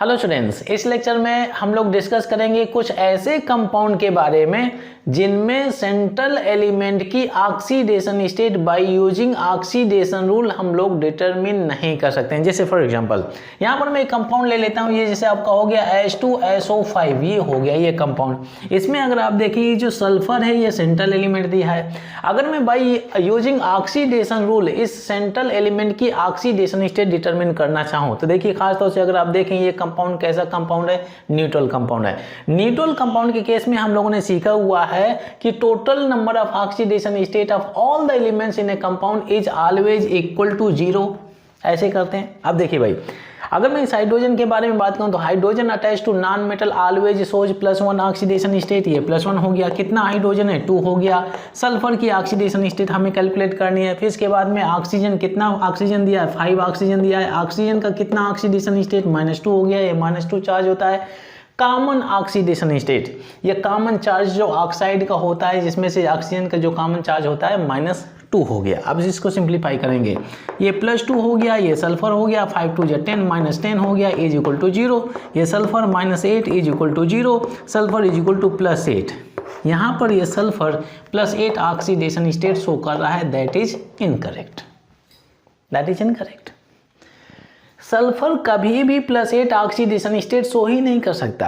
Hello students, इस lecture में हम लोग डिस्कस करेंगे कुछ ऐसे कंपाउंड के बारे में जिनमें सेंट्रल एलिमेंट की oxidation state by using oxidation rule हम लोग डिटरमिन नहीं कर सकते हैं। जैसे फॉर एग्जांपल यहाँ पर मैं एक कंपाउंड ले लेता हूँ, ये जैसे आपका हो गया H2SO5, ये हो गया ये कंपाउंड। इसमें अगर आप देखिए जो सल्फर है ये सेंट्रल एलिमेंट दिया है। अगर मैं बाय यूजिंग ऑक्सीडेशन रूल इस सेंट्रल एलिमेंट की ऑक्सीडेशन स्टेट डिटरमिन करना चाहूँ तो देखिए खासतौर से अगर आप देखें ये कंपाउंड कैसा कंपाउंड है, न्यूट्रल कंपाउंड है। न्यूट्रल कंपाउंड के केस में हम लोगों ने सीखा हुआ है कि total number of oxidation state of all the elements in a compound is always equal to 0। ऐसे करते हैं। अब देखिए भाई, अगर मैं इस हाइड्रोजन के बारे में बात करूं तो hydrogen attach to non metal always shows +1 oxidation state. ये +1 हो गया। कितना हाइड्रोजन है? 2 हो गया। सल्फर की ऑक्सीडेशन स्टेट हमें कैलकुलेट करनी है। फिर इसके बाद में ऑक्सीजन, कितना ऑक्सीजन दिया है? 5 ऑक्सीजन दिया है। ऑक्सीजन का कितना ऑक्सीडेशन स्टेट? -2 हो गया। ये -2 चार्ज होता है। कॉमन ऑक्सीडेशन स्टेट, ये कॉमन चार्ज जो ऑक्साइड का होता है जिसमें से ऑक्सीजन का जो कॉमन चार्ज होता है -2 हो गया। अब इसको सिंप्लीफाई करेंगे, ये +2 हो गया, ये सल्फर हो गया, 5 2 10 -10 हो गया इज इक्वल टू 0। ये sulphur -8 is equal to 0, sulphur is equal to +8। यहाँ पर ये सल्फर +8 ऑक्सीडेशन स्टेट शो कर रहा है, that is incorrect, that is incorrect. Sulphur कभी भी +8 ऑक्सीडेशन स्टेट शो ही नहीं कर सकता।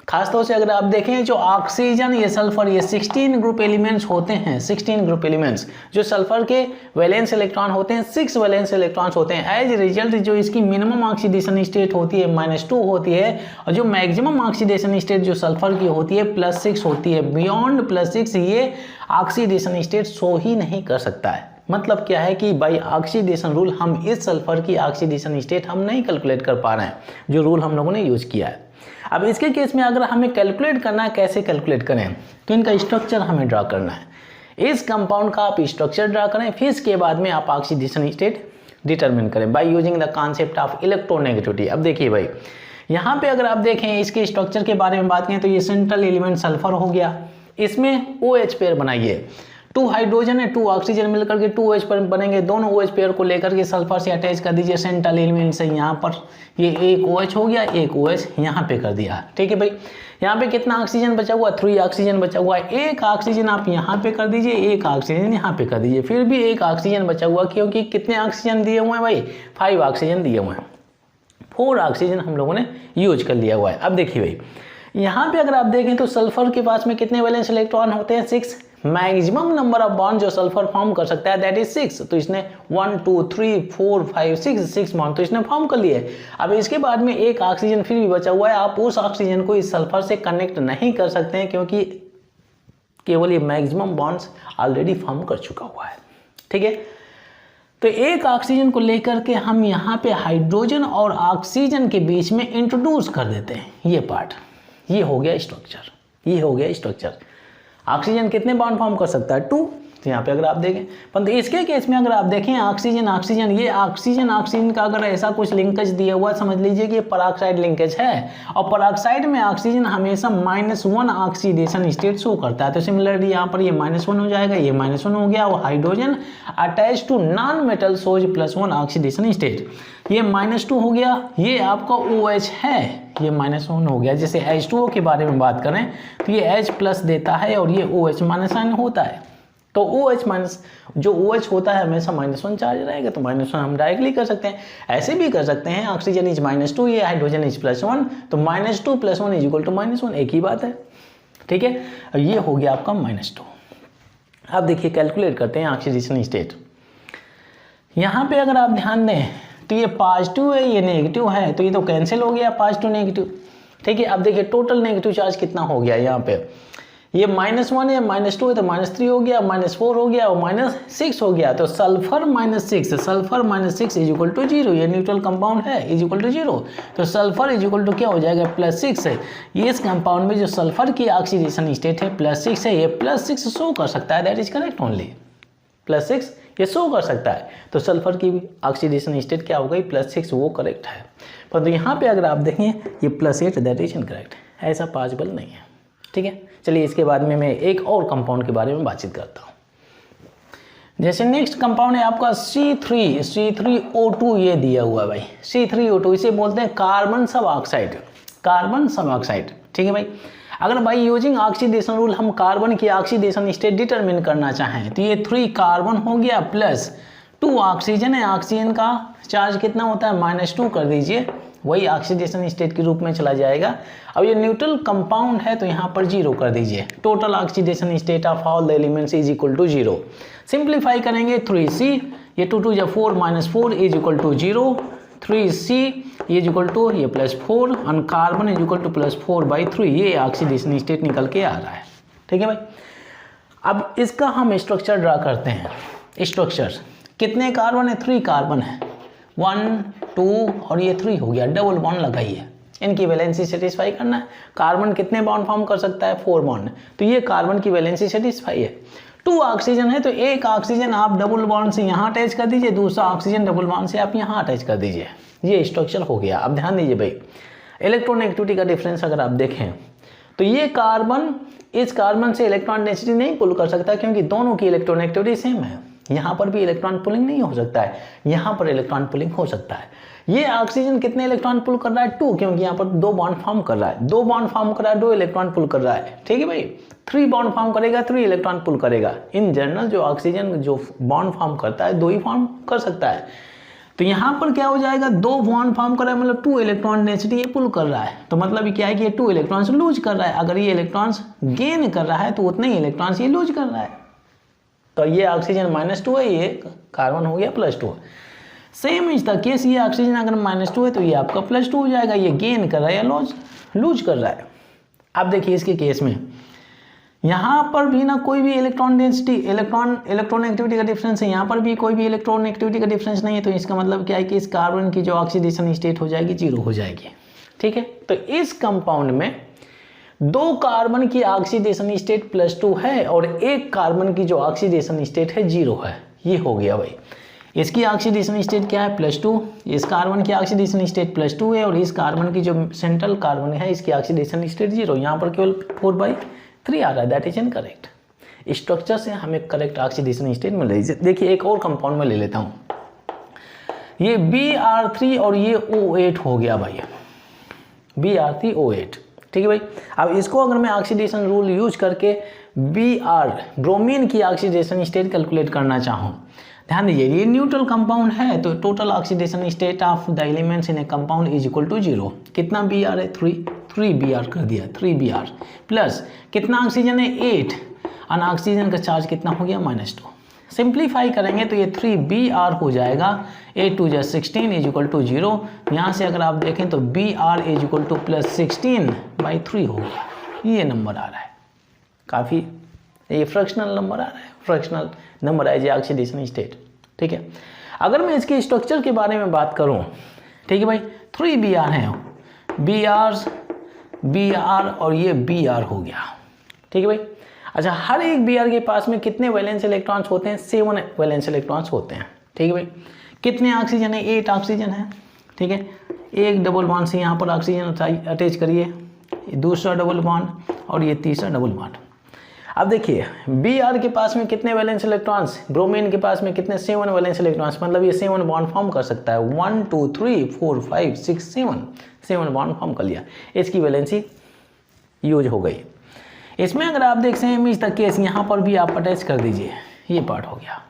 खासतौर से अगर आप देखें जो ऑक्सीजन, ये सल्फर, ये 16 ग्रुप एलिमेंट्स होते हैं। 16 ग्रुप एलिमेंट्स जो सल्फर के वैलेंस इलेक्ट्रॉन होते हैं, 6 वैलेंस इलेक्ट्रॉन्स होते हैं। एज रिजल्ट जो इसकी मिनिमम ऑक्सीडेशन स्टेट होती है -2 होती है, और जो मैक्सिमम ऑक्सीडेशन स्टेट जो सल्फर की होती है +6 होती है। बियॉन्ड +6 ये ऑक्सीडेशन स्टेट शो ही नहीं कर सकता है। मतलब क्या है कि बाय ऑक्सीडेशन रूल हम इस सल्फर की ऑक्सीडेशन स्टेट हम नहीं कैलकुलेट कर पा रहे हैं, जो रूल हम लोगों ने यूज किया है। अब इसके केस में अगर हमें कैलकुलेट करना है, कैसे कैलकुलेट करें, तो इनका स्ट्रक्चर हमें ड्रा करना है। इस कंपाउंड का आप स्ट्रक्चर ड्रा करें, फिर इसके बाद में आप ऑक्सीडेशन स्टेट डिटरमिन करें by using the concept of electronegativity. अब देखिए भाई, यहाँ पे अगर आप देखें इसके स्ट्रक्चर के बारे में बात करें तो ये सेंट्रल एलिमेंट सल्फर हो गया। इसमें OH पेयर बनाइए, 2 हाइड्रोजन है, 2 ऑक्सीजन मिलकर के 2 OH पर बनेंगे। दोनों OH पेयर को लेकर के सल्फर से अटैच कर दीजिए सेंट्रल एलिमेंट से। यहाँ पर ये एक OH हो गया, एक OH यहाँ पे कर दिया। ठीक है भाई, यहाँ पे कितना ऑक्सीजन बचा हुआ? 3 ऑक्सीजन बचा हुआ है। एक ऑक्सीजन आप यहाँ पे कर दीजिए, एक ऑक्सीजन यहाँ पे कर दीजिए, फिर भी एक ऑक्सीजन बचा हुआ, क्योंकि कितने ऑक्सीजन दिए हुए हैं भाई? 5 ऑक्सीजन दिए हुए हैं। 4 ऑक्सीजन हम लोगों ने यूज कर लिया हुआ है। अब देखिए भाई, यहाँ पे अगर आप देखें तो सल्फर के पास में कितने वैलेंस इलेक्ट्रॉन होते हैं? 6। मैक्सिमम नंबर ऑफ बॉन्ड जो सल्फर फॉर्म कर सकता है दैट इज 6। तो इसने 1 2 3 4 5 6 बॉन्ड तो इसने फॉर्म कर लिए। अब इसके बाद में एक ऑक्सीजन फिर भी बचा हुआ है। आप उस ऑक्सीजन को इस सल्फर से कनेक्ट नहीं कर सकते हैं, क्योंकि केवल ये मैक्सिमम बॉन्ड्स ऑलरेडी फॉर्म कर चुका हुआ है। ठीक है, तो एक ऑक्सीजन को लेकर के हम यहाँ पे हाइड्रोजन और ऑक्सीजन के बीच में इंट्रोड्यूस कर देते हैं ये पार्ट। ये हो गया स्ट्रक्चर, ये हो गया स्ट्रक्चर। ऑक्सीजन कितने बॉन्ड फॉर्म कर सकता है? 2। तो यहाँ पे अगर आप देखें, परंतु इसके केस में अगर आप देखें ऑक्सीजन ऑक्सीजन, ये ऑक्सीजन का अगर ऐसा कुछ लिंकेज दिया हुआ, समझ लीजिए कि ये पराक्साइड लिंकेज है, और पराक्साइड में ऑक्सीजन हमेशा -1 ऑक्सीडेशन स्टेट शो करता है। तो सिमिलरली यहाँ पर ये -1 हो जाएगा, ये -1 हो गया, और hydrogen attach to non metal shows +1 oxidation state. ये -2 हो गया, ये आपका OH है, ये -1 हो गया। जैसे H2O के बारे में बात करें तो ये H+ देता है और ये OH -1 होता है। तो OH- जो OH होता है हमेशा -1 चार्ज रहेगा, तो -1 हम डायरेक्टली कर सकते हैं। ऐसे भी कर सकते हैं, ऑक्सीजन इज -2, ये हाइड्रोजन इज +1, तो -2 + 1 इज इक्वल टू -1, एक ही बात है। ठीक है, ये हो गया आपका -2। अब देखिए कैलकुलेट करते हैं ऑक्सीडेशन स्टेट। यहाँ पे अगर आप ध्यान दें तो ये पॉजिटिव है, ये नेगेटिव है, तो ये तो कैंसिल हो गया पॉजिटिव नेगेटिव। ठीक है, अब देखिए टोटल नेगेटिव चार्ज कितना हो गया यहाँ पे? ये -1 है, -2 है, तो -3 हो गया, -4 हो गया, और -6 हो गया। तो सल्फर -6 इज इक्वल टू 0। ये न्यूट्रल कंपाउंड है, इज इक्वल टू 0। तो सल्फर इज इक्वल टू क्या हो जाएगा? +6 है। ये इस कंपाउंड में जो सल्फर की ऑक्सीडेशन स्टेट है +6 है, ये +6 शो कर सकता है, दैट इज करेक्ट ओनली। +6 ये शो कर सकता है, तो सल्फर की ऑक्सीडेशन स्टेट क्या हो गई? +6, वो करेक्ट है। परंतु यहाँ पे अगर आप देखें ये +8, दैट इज इनकरेक्ट, ऐसा पॉसिबल नहीं है। ठीक है, चलिए इसके बाद में मैं एक और कंपाउंड के बारे में बातचीत करता हूँ। जैसे नेक्स्ट कंपाउंड है आपका C3O2, ये दिया हुआ है भाई C3O2, इसे बोलते हैं कार्बन सब ऑक्साइड, कार्बन सब ऑक्साइड। ठीक है भाई, अगर बाई यूजिंग ऑक्सीडेशन रूल हम कार्बन की ऑक्सीडेशन स्टेट डिटरमिन करना चाहें तो ये 3 कार्बन हो गया प्लस 2 ऑक्सीजन है, ऑक्सीजन का चार्ज कितना होता है -2 कर दीजिए, वही ऑक्सीडेशन स्टेट के रूप में चला जाएगा। अब ये न्यूट्रल कंपाउंड है तो यहाँ पर 0 कर दीजिए, total oxidation state of all the elements is equal to 0। Simplify करेंगे 3C, ये 2 2 4 -4 is equal to 0, 3C is equal to ये +4 और कार्बन इज इक्वल टू +4/3, ये ऑक्सीडेशन स्टेट निकल के आ रहा है। ठीक है भाई, अब इसका हम स्ट्रक्चर ड्रा करते हैं। स्ट्रक्चर कितने कार्बन है, 3 कार्बन है, 1 2 और ये 3 हो गया, डबल बॉन्ड लगाइए, इनकी वैलेंसी सेटिस्फाई करना है। कार्बन कितने बॉन्ड फॉर्म कर सकता है, 4 बॉन्ड, तो ये कार्बन की वैलेंसी सेटिस्फाई है। 2 ऑक्सीजन है तो एक ऑक्सीजन आप डबल बॉन्ड से यहाँ अटैच कर दीजिए, दूसरा ऑक्सीजन डबल बॉन्ड से आप यहाँ अटैच कर दीजिए, ये स्ट्रक्चर हो गया। अब ध्यान दीजिए भाई, इलेक्ट्रोनेगेटिविटी का डिफरेंस अगर आप देखें तो ये कार्बन इस कार्बन से इलेक्ट्रॉन डेंसिटी नहीं पुल कर सकता क्योंकि दोनों की इलेक्ट्रोनेगेटिविटी सेम है। यहाँ पर भी इलेक्ट्रॉन पुलिंग नहीं हो सकता है, यहाँ पर इलेक्ट्रॉन पुलिंग हो सकता है। ये ऑक्सीजन कितने इलेक्ट्रॉन पुल कर रहा है, 2, क्योंकि यहाँ पर 2 बॉन्ड फॉर्म कर रहा है, 2 बॉन्ड फॉर्म कर रहा है, 2 इलेक्ट्रॉन पुल कर रहा है। ठीक है भाई, 3 बॉन्ड फॉर्म करेगा, 3 इलेक्ट्रॉन पुल करेगा। इन जनरल जो ऑक्सीजन जो बॉन्ड फॉर्म करता है 2 ही फॉर्म कर सकता है, तो यहाँ पर क्या हो जाएगा, 2 बॉन्ड फॉर्म कर रहा है मतलब 2 इलेक्ट्रॉन डेंसिटी ये पुल कर रहा है, तो मतलब क्या है कि ये 2 इलेक्ट्रॉन्स लूज कर रहा है। अगर ये इलेक्ट्रॉन्स गेन कर रहा है तो उतने ही इलेक्ट्रॉन्स ये लूज कर रहा है, तो ये ऑक्सीजन -2 है, ये कार्बन हो गया +2। सेम इज द केस, ये ऑक्सीजन अगर -2 है तो ये आपका +2 हो जाएगा, ये गेन कर रहा है या लूज कर रहा है। अब देखिए इसके केस में यहाँ पर भी ना कोई भी इलेक्ट्रॉन डेंसिटी इलेक्ट्रॉन एक्टिविटी का डिफरेंस है, यहाँ पर भी कोई भी इलेक्ट्रॉन एक्टिविटी का डिफरेंस नहीं है, तो इसका मतलब क्या है कि इस कार्बन की जो ऑक्सीडेशन स्टेट हो जाएगी 0 हो जाएगी। ठीक है, तो इस कंपाउंड में 2 कार्बन की ऑक्सीडेशन स्टेट +2 है और 1 कार्बन की जो ऑक्सीडेशन स्टेट है 0 है, ये हो गया भाई। इसकी ऑक्सीडेशन स्टेट क्या है, +2, इस कार्बन की ऑक्सीडेशन स्टेट +2 है और इस कार्बन की जो सेंट्रल कार्बन है इसकी ऑक्सीडेशन स्टेट 0, यहाँ पर केवल 4/3 आ रहा है, दैट इज इनकरेक्ट। स्ट्रक्चर से हमें करेक्ट ऑक्सीडेशन स्टेट मिल रही है। देखिए एक और कंपाउंड में ले लेता हूँ, ये Br3 और ये O8 हो गया भाई, Br3O8। ठीक है भाई, अब इसको अगर मैं ऑक्सीडेशन रूल यूज करके Br ब्रोमीन की ऑक्सीडेशन स्टेट कैलकुलेट करना चाहूँ, ध्यान दीजिए ये न्यूट्रल कंपाउंड है तो total oxidation state of the elements in a compound is equal to 0। कितना Br है, 3 Br कर दिया, 3 Br प्लस कितना ऑक्सीजन है, 8, और ऑक्सीजन का चार्ज कितना हो गया, -2। सिंप्लीफाई करेंगे तो ये 3 Br हो जाएगा, 8 2 16 इज इक्वल टू 0। यहाँ से अगर आप देखें तो Br इज इक्वल टू +16/3 हो गया, ये नंबर आ रहा है, काफ़ी ये फ्रैक्शनल नंबर आ रहा है, fractional number as oxidation state. ठीक है, अगर मैं इसके स्ट्रक्चर के बारे में बात करूं, ठीक है भाई, 3 Br हैं, Br और ये Br हो गया। ठीक है भाई, अच्छा हर एक Br के पास में कितने वैलेंस इलेक्ट्रॉन्स होते हैं, 7 वैलेंस इलेक्ट्रॉन्स होते हैं। ठीक है भाई, कितने ऑक्सीजन है, 8 ऑक्सीजन है। ठीक है, एक डबल बॉन्ड से यहाँ पर ऑक्सीजन अटैच करिए, दूसरा डबल बॉन्ड और ये तीसरा डबल बॉन्ड। अब देखिए Br के पास में कितने वैलेंस इलेक्ट्रॉन्स, ब्रोमीन के पास में कितने, 7 वैलेंस इलेक्ट्रॉन्स, मतलब ये 7 बॉन्ड फॉर्म कर सकता है, 1 2 3 4 5 6 7 बॉन्ड फॉर्म कर लिया, इसकी वैलेंसी यूज हो गई। इसमें अगर आप देख सेम इज द केस, यहाँ पर भी आप अटैच कर दीजिए, ये पार्ट हो गया।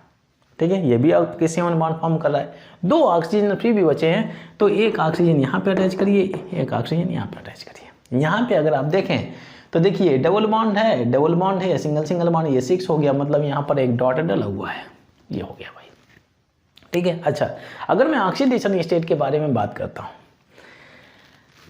ठीक है, ये भी आपके 7 बॉन्ड फॉर्म कर रहा है, 2 ऑक्सीजन फ्री भी बचे हैं तो एक ऑक्सीजन यहाँ पे अटैच करिए, एक ऑक्सीजन यहाँ पे अटैच करिए। यहाँ पे अगर आप देखें तो देखिए डबल बॉन्ड है, सिंगल बॉन्ड, ये 6 हो गया, मतलब यहाँ पर एक डॉट डला हुआ है, ये हो गया भाई। ठीक है, अच्छा अगर मैं ऑक्सीडेशन स्टेट के बारे में बात करता हूँ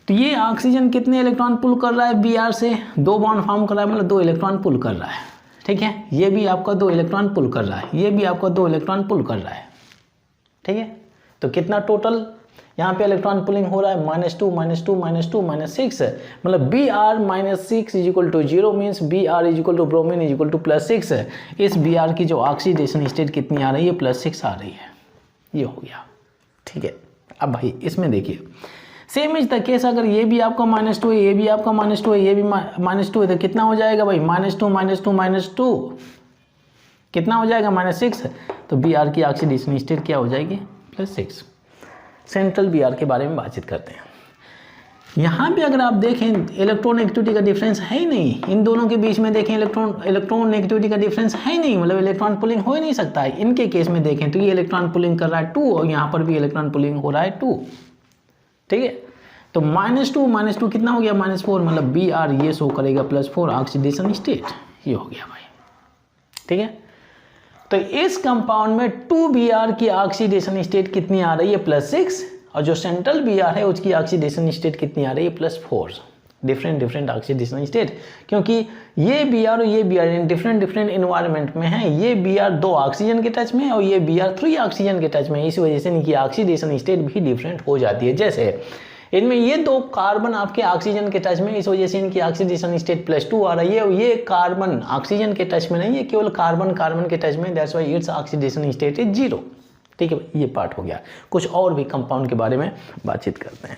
तो ये ऑक्सीजन कितने इलेक्ट्रॉन पुल कर रहा है, Br से 2 बॉन्ड फॉर्म कर रहा है, मतलब 2 इलेक्ट्रॉन पुल कर रहा है। ठीक है, ये भी आपका 2 इलेक्ट्रॉन पुल कर रहा है, ये भी आपका 2 इलेक्ट्रॉन पुल कर रहा है। ठीक है, तो कितना टोटल यहाँ पे इलेक्ट्रॉन पुलिंग हो रहा है, -2 -2 -2 -6, मतलब Br -6 is equal to 0 means Br is equal to bromine is equal to +6। इस Br की जो ऑक्सीडेशन स्टेट कितनी आ रही है, +6 आ रही है, ये हो गया। ठीक है, अब भाई इसमें देखिए सेम इज द केस, अगर ये भी आपका -2 है, ये भी आपका -2 है, ये भी -2 है, तो कितना हो जाएगा भाई, -2 -2 -2, कितना हो जाएगा -6, तो Br की ऑक्सीडेशन स्टेट क्या हो जाएगी +6। सेंट्रल Br के बारे में बातचीत करते हैं। यहाँ पे अगर आप देखें इलेक्ट्रॉन नेगेटिविटी का डिफरेंस है ही नहीं, इन दोनों के बीच में देखें इलेक्ट्रॉन नेगेटिविटी का डिफरेंस है ही नहीं, मतलब इलेक्ट्रॉन पुलिंग हो ही नहीं सकता है। इनके केस में देखें तो ये इलेक्ट्रॉन पुलिंग कर रहा है 2 और यहाँ पर भी इलेक्ट्रॉन पुलिंग हो रहा है 2, ठीक है। तो -2 कितना हो गया -4, मतलब Br ये शो करेगा +4 ऑक्सीडेशन स्टेट, ये हो गया भाई, ठीक है। तो इस कंपाउंड में 2Br की ऑक्सीडेशन स्टेट कितनी आ रही है +6, और जो सेंट्रल Br है उसकी ऑक्सीडेशन स्टेट कितनी आ रही है +4। डिफरेंट ऑक्सीडेशन स्टेट, क्योंकि ये Br और ये Br डिफरेंट इन्वायरमेंट में है। ये Br 2 ऑक्सीजन के टच में है और ये Br 3 ऑक्सीजन के टच में है, इस वजह से इनकी ऑक्सीडेशन स्टेट भी डिफरेंट हो जाती है। जैसे इनमें ये 2 कार्बन आपके ऑक्सीजन के टच में, इस वजह से इनकी ऑक्सीडेशन स्टेट +2 आ रही है, और ये कार्बन ऑक्सीजन के टच में नहीं है, केवल कार्बन के टच में, that's why its oxidation state is 0, ठीक है। ये पार्ट हो गया। कुछ और भी कंपाउंड के बारे में बातचीत करते हैं।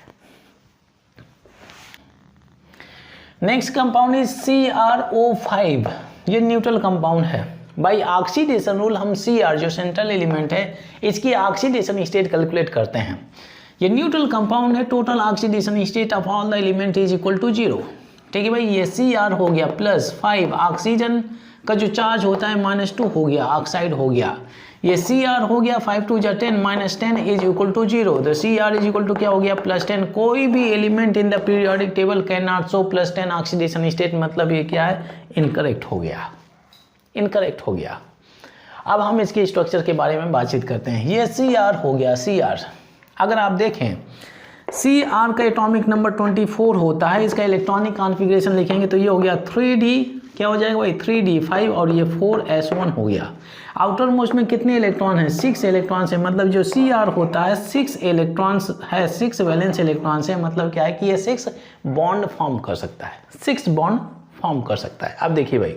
नेक्स्ट कंपाउंड इज CrO5, ये न्यूट्रल कंपाउंड है। बाई ऑक्सीडेशन रूल हम Cr जो सेंट्रल एलिमेंट है इसकी ऑक्सीडेशन स्टेट कैलकुलेट करते हैं। ये न्यूट्रल कंपाउंड है, total oxidation state of all the element is equal to 0, ठीक है भाई। ये Cr हो गया +5, ऑक्सीजन का जो चार्ज होता है -2 हो गया, ऑक्साइड हो गया। ये Cr हो गया 5 2 10 -10 इज इक्वल टू 0, तो Cr इज इक्वल टू क्या हो गया +10। कोई भी element in the periodic table can not show +10 oxidation state, मतलब ये क्या है, इनकरेक्ट हो गया, इनकरेक्ट हो गया। अब हम इसके स्ट्रक्चर के बारे में बातचीत करते हैं। ये Cr हो गया, Cr अगर आप देखें Cr का एटॉमिक नंबर 24 होता है, इसका इलेक्ट्रॉनिक कॉन्फ़िगरेशन लिखेंगे तो ये हो गया 3d, क्या हो जाएगा भाई 3d5, और ये 4s1 हो गया। आउटर मोस्ट में कितने इलेक्ट्रॉन हैं, 6 इलेक्ट्रॉन्स है, मतलब जो Cr होता है 6 इलेक्ट्रॉन्स है, 6 वैलेंस इलेक्ट्रॉन्स है, मतलब क्या है कि ये 6 बॉन्ड फॉर्म कर सकता है, 6 बॉन्ड फॉर्म कर सकता है। अब देखिए भाई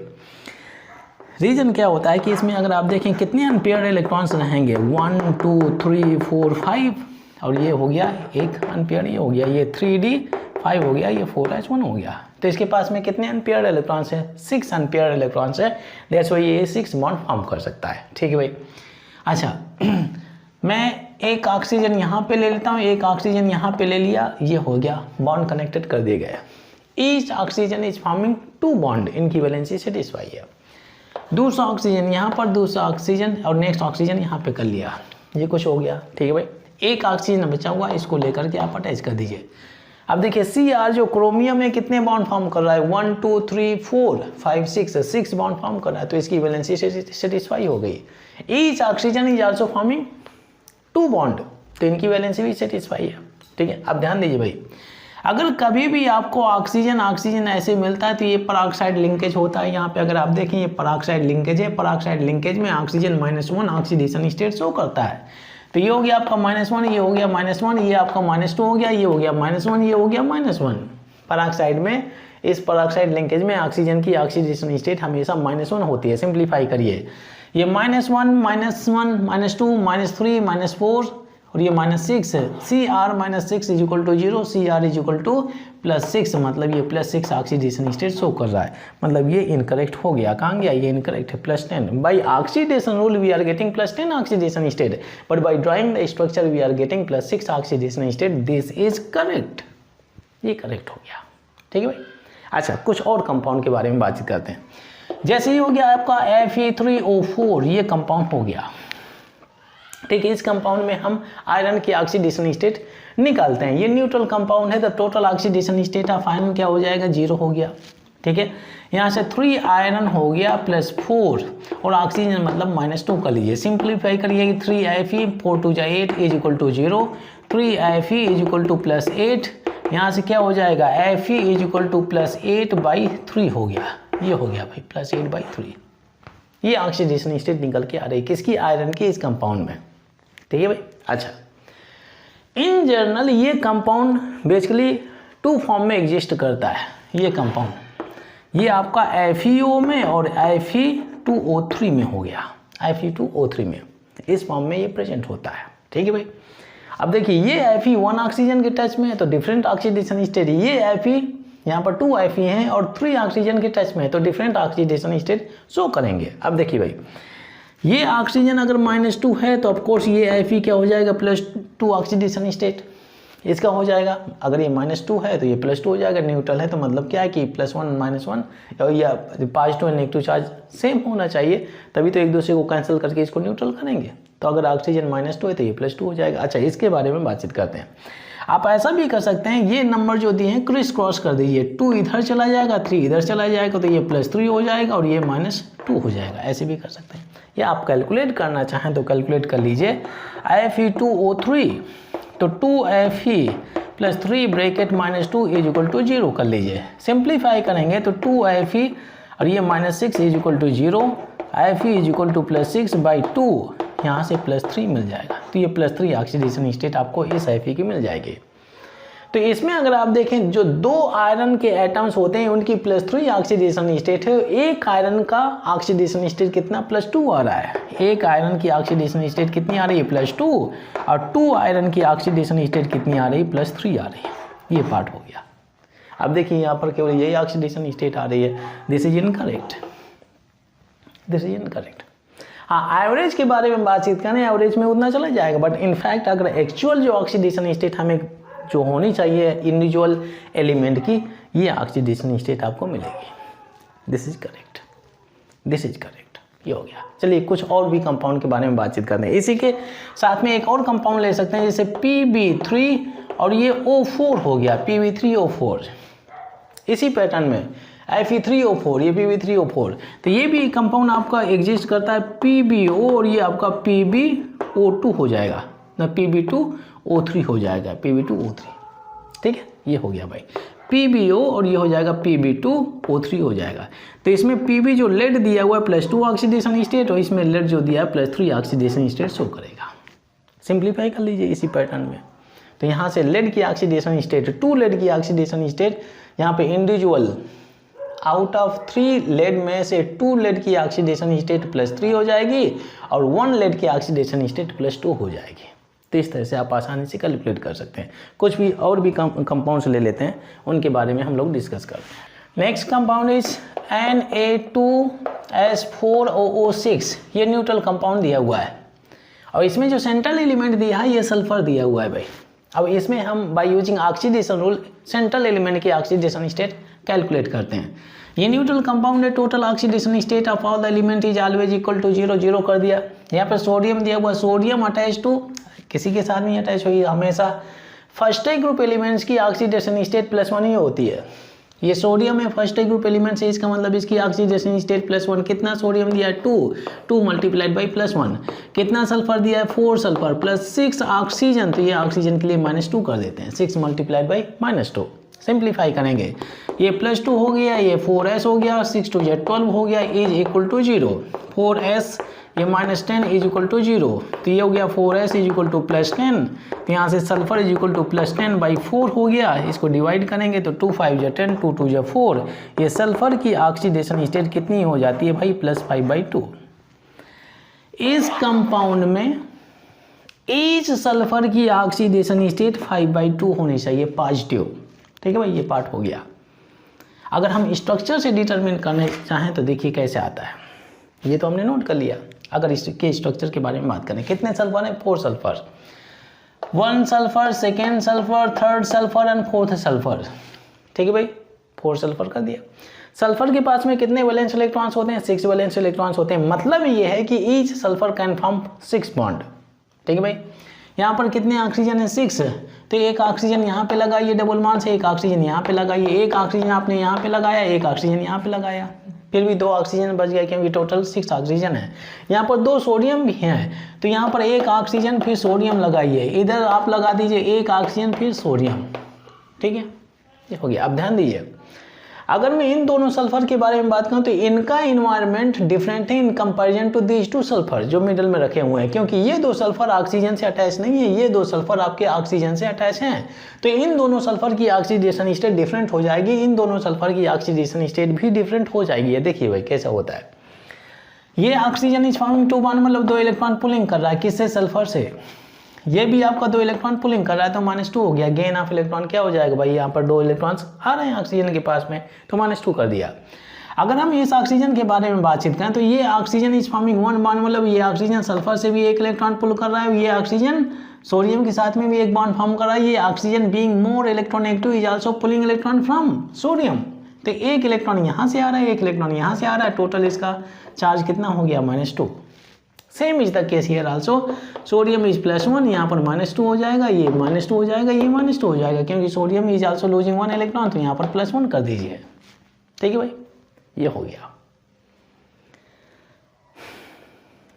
रीजन क्या होता है कि इसमें अगर आप देखें कितने अनपेयर्ड इलेक्ट्रॉन्स रहेंगे, 1 2 3 4 5, और ये हो गया एक अनपेयर्ड, ये हो गया, ये 3d5 हो गया, ये 4s1 हो गया। तो इसके पास में कितने अनपेयर्ड इलेक्ट्रॉन्स हैं, 6 अनपेयर्ड इलेक्ट्रॉन्स है, दैट्स व्हाई ये 6 बॉन्ड फॉर्म कर सकता है, ठीक है भाई। अच्छा मैं एक ऑक्सीजन यहाँ पे ले लेता हूँ, एक ऑक्सीजन यहाँ पे ले लिया, ये हो गया, बॉन्ड कनेक्टेड कर दिए गए। Each oxygen is forming 2 bond, इनकी वैलेंसी सेटिस्फाई है। दूसरा ऑक्सीजन यहाँ पर, दूसरा ऑक्सीजन और नेक्स्ट ऑक्सीजन यहाँ पे कर लिया, ये कुछ हो गया, ठीक है भाई। एक ऑक्सीजन बचा हुआ, इसको लेकर के आप अटैच कर दीजिए। अब देखिए Cr जो क्रोमियम में कितने बॉन्ड फॉर्म कर रहा है, 1 2 3 4 5 6 बॉन्ड फॉर्म कर रहा है, तो इसकी वैलेंसी सेटिस्फाई हो गई। Each oxygen is also forming 2 bond, तो इनकी वैलेंसी भी सेटिस्फाई है, ठीक है। अब ध्यान दीजिए भाई, अगर कभी भी आपको ऑक्सीजन ऐसे मिलता है तो ये पराऑक्साइड लिंकेज होता है। यहाँ पे अगर आप देखें ये पराऑक्साइड लिंकेज है, पराऑक्साइड लिंकेज में ऑक्सीजन -1 ऑक्सीडेशन स्टेट शो करता है। तो ये हो गया आपका -1, ये हो गया -1, ये आपका -2 हो गया, ये हो गया -1, ये हो गया -1। पराऑक्साइड में, इस पराऑक्साइड लिंकेज में ऑक्सीजन की ऑक्सीडेशन स्टेट हमेशा -1 होती है। सिंप्लीफाई करिए, ये -1 -2 -3 -4 और ये -6 है। Cr -6 is equal to 0, Cr is equal to +6, मतलब ये +6 ऑक्सीडेशन स्टेट शो कर रहा है, मतलब ये इनकरेक्ट हो गया। कहाँ गया, ये इनकरेक्ट है, +10। By oxidation rule we are getting +10 oxidation state, but by drawing the structure we are getting +6 oxidation state, this is correct, ये करेक्ट हो गया, ठीक है भाई। अच्छा कुछ और कंपाउंड के बारे में बातचीत करते हैं। जैसे ही हो गया आपका Fe3O4, ये कंपाउंड हो गया, ठीक है। इस कंपाउंड में हम आयरन की ऑक्सीडेशन स्टेट निकालते हैं। ये न्यूट्रल कंपाउंड है, तो total oxidation state of iron क्या हो जाएगा, 0 हो गया, ठीक है। यहाँ से 3 आयरन हो गया +4 और ऑक्सीजन मतलब -2 कर लीजिए। सिंप्लीफाई करिए, 3Fe 4 2 8 is equal to 0, 3Fe is equal to +8, यहाँ से क्या हो जाएगा, Fe इज इक्वल टू +8/3 हो गया, ये हो गया भाई +8/3। ये ऑक्सीडेशन स्टेट निकल के आ रही है, किसकी, आयरन की, इस कंपाउंड में, ठीक है भाई। अच्छा इन जनरल ये कंपाउंड बेसिकली 2 फॉर्म में एग्जिस्ट करता है। ये कंपाउंड, ये आपका FeO में और Fe2O3 में हो गया, Fe2O3 में, इस फॉर्म में ये प्रेजेंट होता है, ठीक है भाई। अब देखिए ये Fe1 ऑक्सीजन के टच में है तो डिफरेंट ऑक्सीडेशन स्टेट, ये Fe यहाँ पर 2 Fe हैं और 3 ऑक्सीजन के टच में है तो डिफरेंट ऑक्सीडेशन स्टेट शो करेंगे। अब देखिए भाई ये ऑक्सीजन अगर -2 है तो ऑफकोर्स ये Fe क्या हो जाएगा, +2 ऑक्सीडेशन स्टेट इसका हो जाएगा। अगर ये -2 है तो ये +2 हो जाएगा, न्यूट्रल है तो मतलब क्या है कि +1 -1 या पॉजिटिव और नेगेटिव चार्ज सेम होना चाहिए, तभी तो एक दूसरे को कैंसिल करके इसको न्यूट्रल करेंगे। तो अगर ऑक्सीजन -2 है तो ये +2 हो जाएगा। अच्छा, इसके बारे में बातचीत करते हैं। आप ऐसा भी कर सकते हैं, ये नंबर जो दिए हैं क्रिस क्रॉस कर दीजिए, 2 इधर चला जाएगा 3 इधर चला जाएगा तो ये +3 हो जाएगा और ये -2 हो जाएगा, ऐसे भी कर सकते हैं। या आप कैलकुलेट करना चाहें तो कैलकुलेट कर लीजिए, Fe2O3 तो 2Fe + 3 ब्रैकेट -2 = 0 कर लीजिए। सिंप्लीफाई करेंगे तो 2Fe और ये -6 = 0, Fe = +6/2, यहाँ से +3 मिल जाएगा। तो ये +3 ऑक्सीडेशन स्टेट आपको इस Fe की मिल जाएगी। तो इसमें अगर आप देखें जो 2 आयरन के एटम्स होते हैं उनकी +3 ऑक्सीडेशन स्टेट है। एक आयरन का ऑक्सीडेशन स्टेट कितना, +2 आ रहा है। एक आयरन की ऑक्सीडेशन स्टेट कितनी आ रही है, +2, और 2 आयरन की ऑक्सीडेशन स्टेट कितनी आ रही है, +3 आ रही है। ये पार्ट हो गया। अब देखिए यहाँ पर केवल यही ऑक्सीडेशन स्टेट आ रही है। This is incorrect, this is incorrect. हाँ, एवरेज के बारे में बातचीत करें, एवरेज में उतना चला जाएगा, बट इनफैक्ट अगर एक्चुअल जो ऑक्सीडेशन स्टेट हमें जो होनी चाहिए इंडिविजुअल एलिमेंट की, ये ऑक्सीडेशन स्टेट आपको मिलेगी। This is correct, this is correct, ये हो गया। चलिए कुछ और भी कंपाउंड के बारे में बातचीत करते हैं। इसी के साथ में एक और कंपाउंड ले सकते हैं, जैसे Pb3 और ये O4 हो गया, Pb3O4। इसी पैटर्न में Fe3O4, ये Pb3O4, तो ये भी कंपाउंड आपका एग्जिस्ट करता है PbO और ये आपका PbO2 हो जाएगा ना, Pb2O3 हो जाएगा, Pb2O3। ठीक है, ये हो गया भाई PbO और ये हो जाएगा Pb2O3 हो जाएगा। तो इसमें Pb जो लेड दिया हुआ है +2 ऑक्सीडेशन स्टेट और इसमें लेड जो दिया है +3 ऑक्सीडेशन स्टेट शो करेगा। सिंप्लीफाई कर लीजिए इसी पैटर्न में। तो यहाँ से लेड की ऑक्सीडेशन स्टेट, 2 लेड की ऑक्सीडेशन स्टेट, यहाँ पे इंडिविजुअल आउट ऑफ 3 लेड में से 2 लेड की ऑक्सीडेशन स्टेट +3 हो जाएगी और 1 लेड की ऑक्सीडेशन स्टेट +2 हो जाएगी। तो इस तरह से आप आसानी से कैलकुलेट कर सकते हैं। कुछ भी और भी कंपाउंड्स ले लेते हैं, उनके बारे में हम लोग डिस्कस करते हैं। Next compound is Na2S4OO6। ये न्यूट्रल कंपाउंड दिया हुआ है और इसमें जो सेंट्रल एलिमेंट दिया है ये सल्फर दिया हुआ है भाई। अब इसमें हम by using oxidation rule central element की ऑक्सीडेशन स्टेट कैलकुलेट करते हैं। ये न्यूट्रल कंपाउंड है, total oxidation state of all the element is always equal to 0, 0 कर दिया। यहाँ पर सोडियम दिया हुआ, सोडियम अटैच टू किसी के साथ नहीं अटैच हुई, हमेशा फर्स्ट ग्रुप एलिमेंट्स की ऑक्सीडेशन स्टेट +1 ही होती है। ये सोडियम है, फर्स्ट ग्रुप एलिमेंट है, इसका मतलब इसकी ऑक्सीडेशन स्टेट +1। कितना सोडियम दिया है, 2 मल्टीप्लाइड बाई +1। कितना सल्फर दिया है, 4 सल्फर +6 ऑक्सीजन, तो ये ऑक्सीजन के लिए -2 कर देते हैं, 6 मल्टीप्लाइड बाई -2। सिंप्लीफाई करेंगे, ये +2 हो गया, ये 4s हो गया, 6 2 12 हो गया, इज इक्वल टू 0। 4s ये -10 इज इक्वल टू 0, तो ये हो गया 4s इज इक्वल टू +10। तो यहाँ से सल्फर इज इक्वल टू +10/4 हो गया। इसको डिवाइड करेंगे तो 2 5 = 10, 2 2 = 4। ये सल्फर की ऑक्सीडेशन स्टेट कितनी हो जाती है भाई, +5/2। इस कंपाउंड में ईच सल्फर की ऑक्सीडेशन स्टेट 5/2 होनी चाहिए पॉजिटिव। ठीक है भाई, ये पार्ट हो गया। अगर हम स्ट्रक्चर से डिटरमिन करने चाहें तो देखिए कैसे आता है, ये तो हमने नोट कर लिया। अगर इसके स्ट्रक्चर के बारे में बात करें, कितने सल्फर हैं, 4 sulphur, 1 sulphur, 2nd sulphur, 3rd sulphur and 4th sulphur. ठीक है भाई, 4 सल्फर कर दिया। सल्फर के पास में कितने वैलेंस इलेक्ट्रॉन्स होते हैं, 6 वैलेंस इलेक्ट्रॉन्स होते हैं। मतलब ये है कि each sulphur can form 6 bond. ठीक है भाई, यहाँ पर कितने ऑक्सीजन है, 6, तो एक ऑक्सीजन यहाँ पे लगाइए डबल बॉन्ड से, एक ऑक्सीजन यहाँ पे लगाइए, एक ऑक्सीजन आपने यहाँ पे लगाया, एक ऑक्सीजन यहाँ पे लगाया, फिर भी 2 ऑक्सीजन बच गया क्योंकि टोटल 6 ऑक्सीजन है। यहाँ पर 2 सोडियम भी हैं, तो यहाँ पर एक ऑक्सीजन फिर सोडियम लगाइए, इधर आप लगा दीजिए एक ऑक्सीजन फिर सोडियम। ठीक है, ये हो गया। अब ध्यान दीजिए, अगर मैं इन दोनों सल्फर के बारे में बात करूं तो इनका इन्वायरमेंट डिफरेंट है in comparison to these 2 sulphur जो मिडिल में रखे हुए हैं, क्योंकि ये 2 सल्फर ऑक्सीजन से अटैच नहीं है, ये 2 सल्फर आपके ऑक्सीजन से अटैच हैं। तो इन दोनों सल्फर की ऑक्सीडेशन स्टेट डिफरेंट हो जाएगी, इन दोनों सल्फर की ऑक्सीडेशन स्टेट भी डिफरेंट हो जाएगी। ये देखिए भाई कैसा होता है, ये ऑक्सीजन इज फॉर्मिंग 2 बॉन्ड, मतलब 2 इलेक्ट्रॉन पुलिंग कर रहा है, किससे, सल्फर से। ये भी आपका 2 इलेक्ट्रॉन पुलिंग कर रहा है तो -2 हो गया। गेन ऑफ इलेक्ट्रॉन क्या हो जाएगा भाई, यहाँ पर 2 इलेक्ट्रॉन्स आ रहे हैं ऑक्सीजन के पास में तो -2 कर दिया। अगर हम इस ऑक्सीजन के बारे में बातचीत करें तो ये oxygen is forming one bond, मतलब ये ऑक्सीजन सल्फर से भी एक इलेक्ट्रॉन पुल कर रहा है, ये ऑक्सीजन सोडियम के साथ में भी एक बॉन्ड फॉर्म कर रहा है, ये oxygen being more electronegative is also pulling electron from sodium. तो एक इलेक्ट्रॉन यहाँ से आ रहा है, एक इलेक्ट्रॉन यहाँ से आ रहा है, टोटल इसका चार्ज कितना हो गया -2। Same is the case here also, sodium is +1, यहाँ पर -2 हो जाएगा, ये -2 हो जाएगा, ये -2 हो जाएगा, क्योंकि sodium is also losing 1 electron, तो यहाँ पर +1 कर दीजिए। ठीक है भाई, ये हो गया,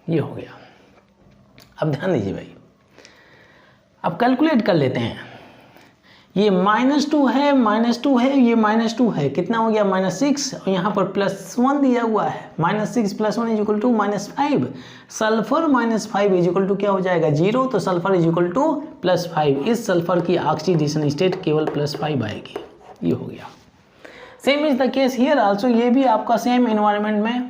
ये हो गया। अब ध्यान दीजिए भाई, अब कैलकुलेट कर लेते हैं। ये -2 है, -2 है, ये -2 है, कितना हो गया -6, और यहाँ पर +1 दिया हुआ है, -6 + 1 = -5। सल्फर -5 = क्या हो जाएगा 0, तो सल्फर +5। इस सल्फर की ऑक्सीडेशन स्टेट केवल +5 आएगी, ये हो गया। Same is the case here also, ये भी आपका सेम एनवायरनमेंट में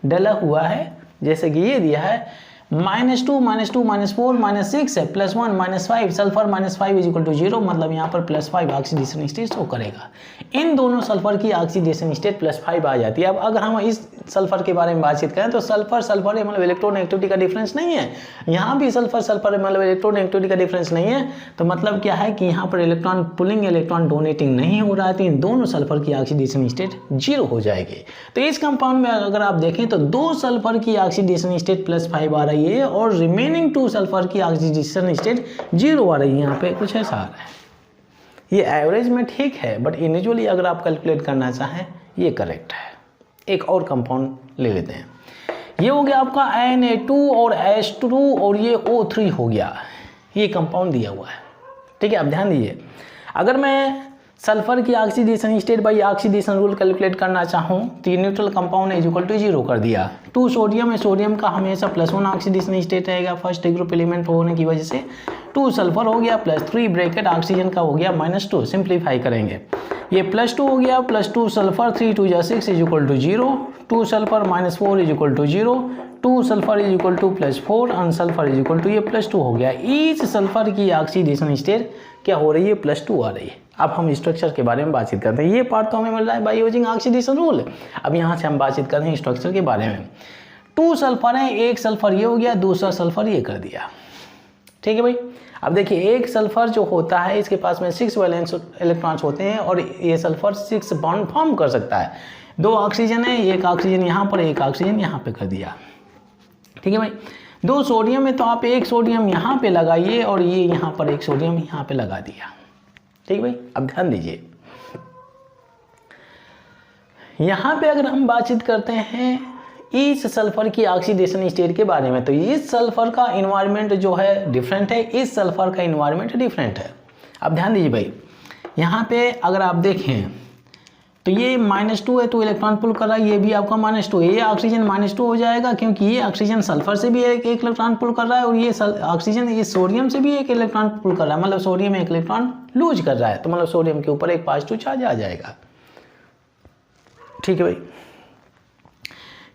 डला हुआ है, जैसे कि ये दिया है -2 -2 -4 -6 है, +1 -5, सल्फर -5 = 0, मतलब यहाँ पर +5 ऑक्सीडेशन स्टेट शो करेगा। इन दोनों सल्फर की ऑक्सीडेशन स्टेट +5 आ जाती है। अब अगर हम इस सल्फर के बारे में बातचीत करें तो सल्फर है, मतलब इलेक्ट्रोनेगेटिविटी का डिफरेंस नहीं है, यहाँ भी सल्फर मतलब इलेक्ट्रोनेगेटिविटी का डिफरेंस नहीं है, तो मतलब क्या है कि यहाँ पर इलेक्ट्रॉन पुलिंग इलेक्ट्रॉन डोनेटिंग नहीं हो रहा है, तो इन दोनों सल्फर की ऑक्सीडेशन स्टेट 0 हो जाएगी। तो इस कंपाउंड में अगर आप देखें तो 2 सल्फर की ऑक्सीडेशन स्टेट +5 आ रही है और रिमेनिंग 2 सल्फर की ऑक्सीडेशन स्टेट 0 आ रही है। यहाँ पे कुछ ऐसा आ रहा है, ये एवरेज में ठीक है, बट इंडिविजुअली अगर आप कैलकुलेट करना चाहें ये करेक्ट है। एक और कंपाउंड ले लेते हैं, ये हो गया आपका Na2 और H2 और ये O3 हो गया, ये कंपाउंड दिया हुआ है। ठीक है, अब ध्यान दीजिए, अगर मैं सल्फर की oxidation state by oxidation rule calculate करना चाहूँ तो ये न्यूट्रल कंपाउंड =0 कर दिया। 2 सोडियम है, सोडियम का हमेशा +1 ऑक्सीडेशन स्टेट रहेगा फर्स्ट ग्रुप एलिमेंट होने की वजह से। 2 सल्फर हो गया, +3 ब्रैकेट ऑक्सीजन का हो गया -2, सिंप्लीफाई करेंगे, ये +2 हो गया, +2 सल्फर 3 2 6 = 0, 2 सल्फर -4 = 0, 2 सल्फर +4 अनसल्फर ये +2 हो गया। ईच सल्फर की ऑक्सीडेशन स्टेट क्या हो रही है +2 आ रही है। अब हम स्ट्रक्चर के बारे में बातचीत करते हैं, ये पार्ट तो हमें मिल रहा है बाय यूजिंग ऑक्सीडेशन रूल। अब यहाँ से हम बातचीत करते हैं स्ट्रक्चर के बारे में। 2 सल्फर है, एक सल्फर ये हो गया, दूसरा सल्फर ये कर दिया। ठीक है भाई, अब देखिए एक सल्फर जो होता है इसके पास में 6 वैलेंस इलेक्ट्रॉन्स होते हैं और ये सल्फर 6 बॉन्ड फॉर्म कर सकता है। 2 ऑक्सीजन है, एक ऑक्सीजन यहाँ पर, एक ऑक्सीजन यहाँ पे कर दिया। ठीक है भाई, 2 सोडियम है तो आप एक सोडियम यहाँ पे लगाइए और ये यहाँ पर एक सोडियम यहाँ पे लगा दिया। ठीक है भाई, अब ध्यान दीजिए, यहाँ पे अगर हम बातचीत करते हैं इस सल्फर की ऑक्सीडेशन स्टेट के बारे में, तो इस सल्फर का इन्वायरमेंट जो है डिफरेंट है, इस सल्फर का इन्वायरमेंट डिफरेंट है। अब ध्यान दीजिए भाई, यहाँ पे अगर आप देखें तो ये -2 है, तो इलेक्ट्रॉन पुल कर रहा है, ये भी आपका -2 है, ये ऑक्सीजन -2 हो जाएगा क्योंकि ये ऑक्सीजन सल्फर से भी एक इलेक्ट्रॉन पुल कर रहा है और ये ऑक्सीजन ये सोडियम से भी एक इलेक्ट्रॉन पुल कर रहा है, मतलब सोडियम एक इलेक्ट्रॉन लूज कर रहा है, तो मतलब सोडियम के ऊपर एक पॉजिटिव चार्ज आ जाएगा। ठीक है भाई,